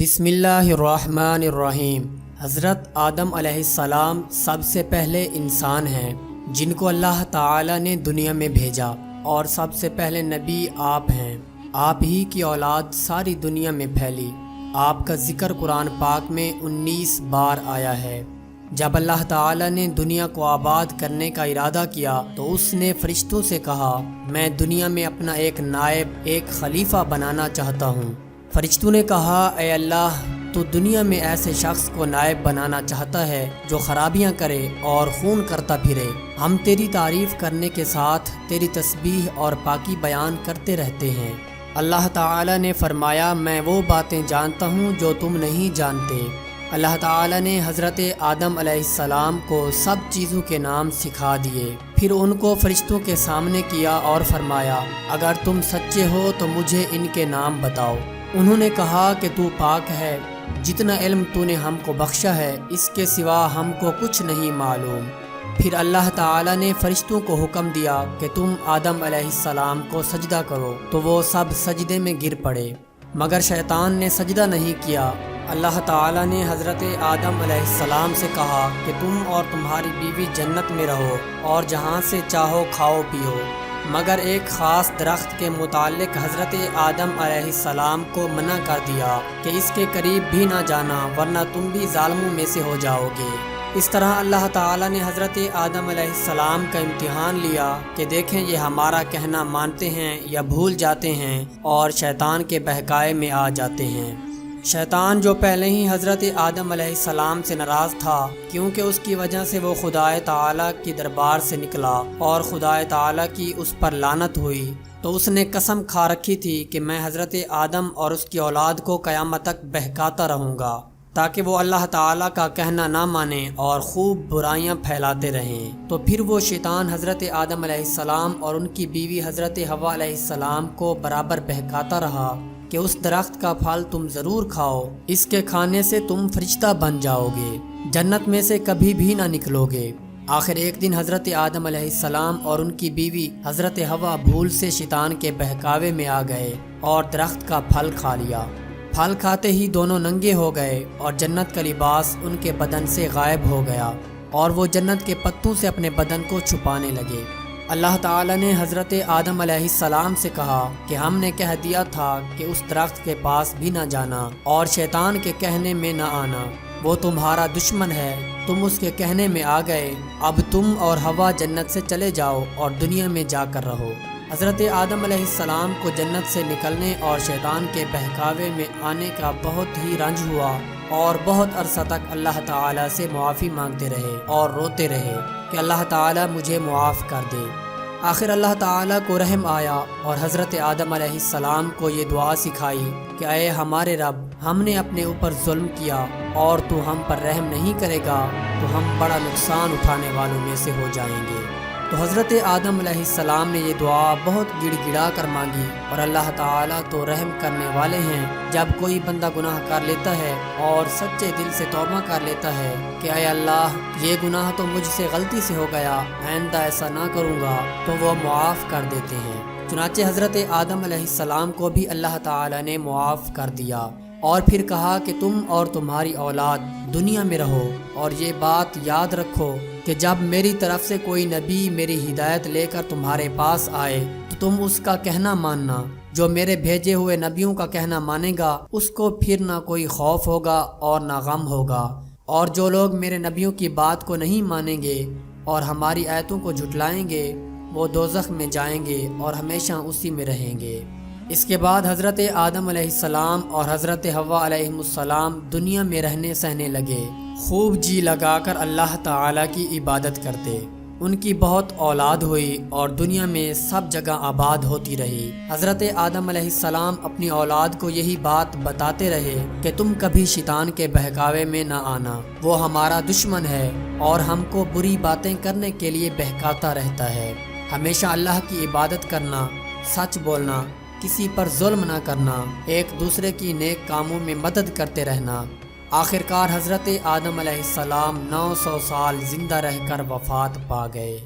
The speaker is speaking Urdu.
بسم اللہ الرحمن الرحیم۔ حضرت آدم علیہ السلام سب سے پہلے انسان ہیں جن کو اللہ تعالی نے دنیا میں بھیجا، اور سب سے پہلے نبی آپ ہیں۔ آپ ہی کی اولاد ساری دنیا میں پھیلی۔ آپ کا ذکر قرآن پاک میں 19 بار آیا ہے۔ جب اللہ تعالی نے دنیا کو آباد کرنے کا ارادہ کیا تو اس نے فرشتوں سے کہا، میں دنیا میں اپنا ایک نائب، ایک خلیفہ بنانا چاہتا ہوں۔ فرشتوں نے کہا، اے اللہ، تو دنیا میں ایسے شخص کو نائب بنانا چاہتا ہے جو خرابیاں کرے اور خون کرتا پھرے۔ ہم تیری تعریف کرنے کے ساتھ تیری تسبیح اور پاکی بیان کرتے رہتے ہیں۔ اللہ تعالی نے فرمایا، میں وہ باتیں جانتا ہوں جو تم نہیں جانتے۔ اللہ تعالی نے حضرت آدم علیہ السلام کو سب چیزوں کے نام سکھا دیے، پھر ان کو فرشتوں کے سامنے کیا اور فرمایا، اگر تم سچے ہو تو مجھے ان کے نام بتاؤ۔ انہوں نے کہا کہ تو پاک ہے، جتنا علم تو نے ہم کو بخشا ہے اس کے سوا ہم کو کچھ نہیں معلوم۔ پھر اللہ تعالی نے فرشتوں کو حکم دیا کہ تم آدم علیہ السلام کو سجدہ کرو، تو وہ سب سجدے میں گر پڑے، مگر شیطان نے سجدہ نہیں کیا۔ اللہ تعالی نے حضرت آدم علیہ السلام سے کہا کہ تم اور تمہاری بیوی جنت میں رہو اور جہاں سے چاہو کھاؤ پیو، مگر ایک خاص درخت کے متعلق حضرت آدم علیہ السلام کو منع کر دیا کہ اس کے قریب بھی نہ جانا ورنہ تم بھی ظالموں میں سے ہو جاؤ گے۔ اس طرح اللہ تعالی نے حضرت آدم علیہ السلام کا امتحان لیا کہ دیکھیں یہ ہمارا کہنا مانتے ہیں یا بھول جاتے ہیں اور شیطان کے بہکائے میں آ جاتے ہیں۔ شیطان جو پہلے ہی حضرت آدم علیہ السلام سے ناراض تھا، کیونکہ اس کی وجہ سے وہ خدائے تعالی کی دربار سے نکلا اور خدائے تعالی کی اس پر لعنت ہوئی، تو اس نے قسم کھا رکھی تھی کہ میں حضرت آدم اور اس کی اولاد کو قیامت تک بہکاتا رہوں گا، تاکہ وہ اللہ تعالیٰ کا کہنا نہ مانیں اور خوب برائیاں پھیلاتے رہیں۔ تو پھر وہ شیطان حضرت آدم علیہ السلام اور ان کی بیوی حضرت حوا علیہ السلام کو برابر بہکاتا رہا کہ اس درخت کا پھل تم ضرور کھاؤ، اس کے کھانے سے تم فرشتہ بن جاؤ گے، جنت میں سے کبھی بھی نہ نکلو گے۔ آخر ایک دن حضرت آدم علیہ السلام اور ان کی بیوی حضرت حوا بھول سے شیطان کے بہکاوے میں آ گئے اور درخت کا پھل کھا لیا۔ پھل کھاتے ہی دونوں ننگے ہو گئے اور جنت کا لباس ان کے بدن سے غائب ہو گیا، اور وہ جنت کے پتوں سے اپنے بدن کو چھپانے لگے۔ اللہ تعالی نے حضرت آدم علیہ السلام سے کہا کہ ہم نے کہہ دیا تھا کہ اس درخت کے پاس بھی نہ جانا اور شیطان کے کہنے میں نہ آنا، وہ تمہارا دشمن ہے، تم اس کے کہنے میں آ گئے، اب تم اور حوا جنت سے چلے جاؤ اور دنیا میں جا کر رہو۔ حضرت آدم علیہ السلام کو جنت سے نکلنے اور شیطان کے بہکاوے میں آنے کا بہت ہی رنج ہوا، اور بہت عرصہ تک اللہ تعالیٰ سے معافی مانگتے رہے اور روتے رہے کہ اللہ تعالیٰ مجھے معاف کر دے۔ آخر اللہ تعالیٰ کو رحم آیا اور حضرت آدم علیہ السلام کو یہ دعا سکھائی کہ اے ہمارے رب، ہم نے اپنے اوپر ظلم کیا اور تو ہم پر رحم نہیں کرے گا تو ہم بڑا نقصان اٹھانے والوں میں سے ہو جائیں گے۔ تو حضرت آدم علیہ السلام نے یہ دعا بہت گڑ گڑا کر مانگی، اور اللہ تعالیٰ تو رحم کرنے والے ہیں۔ جب کوئی بندہ گناہ کر لیتا ہے اور سچے دل سے توبہ کر لیتا ہے کہ اے اللہ، یہ گناہ تو مجھ سے غلطی سے ہو گیا، آئندہ ایسا نہ کروں گا، تو وہ معاف کر دیتے ہیں۔ چنانچہ حضرت آدم علیہ السلام کو بھی اللہ تعالیٰ نے معاف کر دیا، اور پھر کہا کہ تم اور تمہاری اولاد دنیا میں رہو، اور یہ بات یاد رکھو کہ جب میری طرف سے کوئی نبی میری ہدایت لے کر تمہارے پاس آئے تو تم اس کا کہنا ماننا۔ جو میرے بھیجے ہوئے نبیوں کا کہنا مانے گا اس کو پھر نہ کوئی خوف ہوگا اور نہ غم ہوگا، اور جو لوگ میرے نبیوں کی بات کو نہیں مانیں گے اور ہماری آیتوں کو جھٹلائیں گے وہ دوزخ میں جائیں گے اور ہمیشہ اسی میں رہیں گے۔ اس کے بعد حضرت آدم علیہ السلام اور حضرت حوا علیہ السلام دنیا میں رہنے سہنے لگے، خوب جی لگا کر اللہ تعالیٰ کی عبادت کرتے۔ ان کی بہت اولاد ہوئی اور دنیا میں سب جگہ آباد ہوتی رہی۔ حضرت آدم علیہ السلام اپنی اولاد کو یہی بات بتاتے رہے کہ تم کبھی شیطان کے بہکاوے میں نہ آنا، وہ ہمارا دشمن ہے اور ہم کو بری باتیں کرنے کے لیے بہکاتا رہتا ہے۔ ہمیشہ اللہ کی عبادت کرنا، سچ بولنا، کسی پر ظلم نہ کرنا، ایک دوسرے کی نیک کاموں میں مدد کرتے رہنا۔ آخرکار حضرت آدم علیہ السلام 900 سال زندہ رہ کر وفات پا گئے۔